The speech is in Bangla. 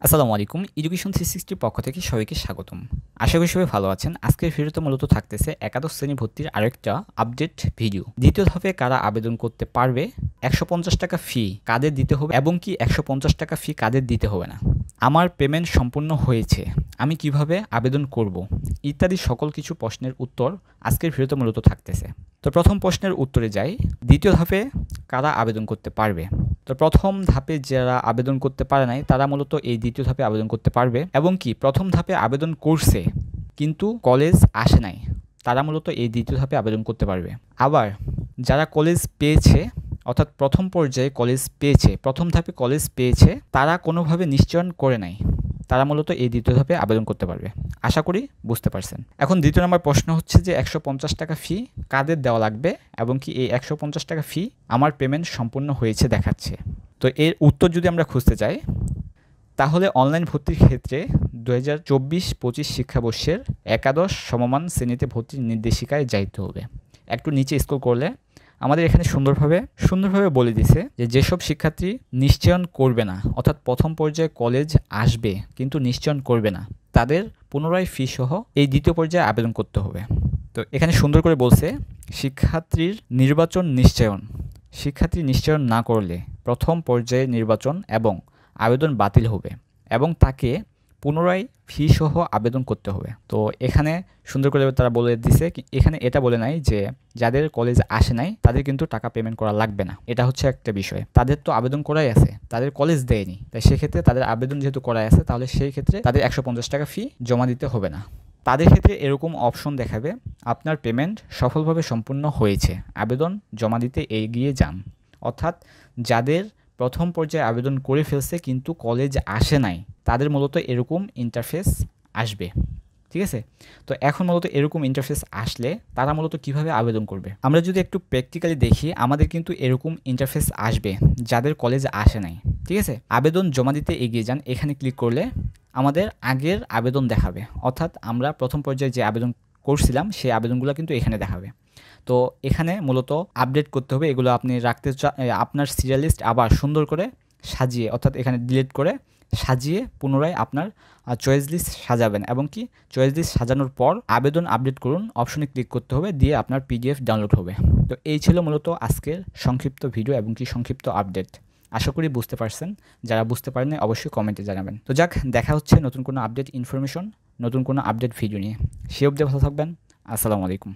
আসসালামু আলাইকুম। এডুকেশন 360 পক্ষ থেকে সবাইকে স্বাগতম। আশা করি সবাই ভালো আছেন। আজকের ভিডিওতে মূলত থাকতেছে একাদশ শ্রেণী ভর্তির আরেকটা আপডেট ভিডিও। দ্বিতীয় ধাপে কারা আবেদন করতে পারবে, ১৫০ টাকা ফি কাদের দিতে হবে এবং কি ১৫০ টাকা ফি কাদের দিতে হবে না, আমার পেমেন্ট সম্পূর্ণ হয়েছে, আমি কিভাবে আবেদন করব, ইত্যাদি সকল কিছু প্রশ্নের উত্তর আজকের ভিডিওতে মূলত থাকতেছে। তো প্রথম প্রশ্নের উত্তরে যাই, দ্বিতীয় ধাপে কারা আবেদন করতে পারবে। তো প্রথম ধাপে যারা আবেদন করতে পারে নাই তারা মূলত এই দ্বিতীয় ধাপে আবেদন করতে পারবে এবং কি প্রথম ধাপে আবেদন করছে কিন্তু কলেজ আসে নাই তারা মূলত এই দ্বিতীয় ধাপে আবেদন করতে পারবে। আবার যারা কলেজ পেয়েছে অর্থাৎ প্রথম পর্যায়ে কলেজ পেয়েছে, প্রথম ধাপে কলেজ পেয়েছে, তারা কোনোভাবে নিশ্চয়ন করে নাই, তারা মূলত এই দ্বিতীয় ধাপে আবেদন করতে পারবে। আশা করি বুঝতে পারছেন। এখন দ্বিতীয় নম্বর প্রশ্ন হচ্ছে যে ১৫০ টাকা ফি কাদের দেওয়া লাগবে এবং কি এই ১৫০ টাকা ফি আমার পেমেন্ট সম্পূর্ণ হয়েছে দেখাচ্ছে। তো এর উত্তর যদি আমরা খুঁজতে চাই তাহলে অনলাইন ভর্তির ক্ষেত্রে ২০২৪-২৫ শিক্ষাবর্ষের একাদশ সমমান শ্রেণীতে ভর্তির নির্দেশিকায় যাইতে হবে। একটু নিচে স্ক্রল করলে আমাদের এখানে সুন্দরভাবে বলে দিছে যে যেসব শিক্ষার্থী নিশ্চয়ন করবে না অর্থাৎ প্রথম পর্যায়ে কলেজ আসবে কিন্তু নিশ্চয়ন করবে না তাদের পুনরায় ফি সহ এই দ্বিতীয় পর্যায়ে আবেদন করতে হবে। তো এখানে সুন্দর করে বলছে শিক্ষার্থীর নিশ্চয়ন না করলে প্রথম পর্যায়ে নির্বাচন এবং আবেদন বাতিল হবে এবং তাকে পুনরায় ফি সহ আবেদন করতে হবে। তো এখানে সুন্দর করে তারা বলে দিছে, এখানে এটা বলে নাই যে যাদের কলেজ আসে নাই তাদের কিন্তু টাকা পেমেন্ট করা লাগবে না। এটা হচ্ছে একটা বিষয়, তাদের তো আবেদন করাই আছে, তাদের কলেজ দেয়নি, তাই সেক্ষেত্রে তাদের আবেদন যেহেতু করাই আছে তাহলে সেই ক্ষেত্রে তাদের ১৫০ টাকা ফি জমা দিতে হবে না। তাদের ক্ষেত্রে এরকম অপশন দেখাবে, আপনার পেমেন্ট সফলভাবে সম্পূর্ণ হয়েছে, আবেদন জমা দিতে এগিয়ে যান। অর্থাৎ যাদের প্রথম পর্যায়ে আবেদন করে ফেলছে কিন্তু কলেজ আসে নাই তাদের মূলত এরকম ইন্টারফেস আসবে। ঠিক আছে, তো এখন মূলত এরকম ইন্টারফেস আসলে তারা মূলত কিভাবে আবেদন করবে আমরা যদি একটু প্র্যাকটিক্যালি দেখি, আমাদের কিন্তু এরকম ইন্টারফেস আসবে যাদের কলেজ আসে নাই। ঠিক আছে, আবেদন জমা দিতে এগিয়ে যান, এখানে ক্লিক করলে আমাদের আগের আবেদন দেখাবে, অর্থাৎ আমরা প্রথম পর্যায়ে যে আবেদন করছিলাম সেই আবেদনগুলো কিন্তু এখানে দেখাবে। তো এখানে মূলত আপডেট করতে হবে, এগুলো আপনি রাখতে আপনার সিরিয়াল লিস্ট আবার সুন্দর করে সাজিয়ে অর্থাৎ এখানে ডিলিট করে সাজিয়ে পুনরায় আপনার চয়েস লিস্ট সাজাবেন এবং কি চয়েস লিস্ট সাজানোর পর আবেদন আপডেট করুন অপশনে ক্লিক করতে হবে, দিয়ে আপনার পিডিএফ ডাউনলোড হবে। তো এই ছিল মূলত আজকের সংক্ষিপ্ত ভিডিও এবং কি সংক্ষিপ্ত আপডেট। আশা করি বুঝতে পারছেন, যারা বুঝতে পারেননি অবশ্যই কমেন্টে জানাবেন। তো যাক, দেখা হচ্ছে নতুন কোনো আপডেট ইনফরমেশন, নতুন কোনো আপডেট ভিডিও নিয়ে। সে অবধি ভালো থাকবেন। আসসালামু আলাইকুম।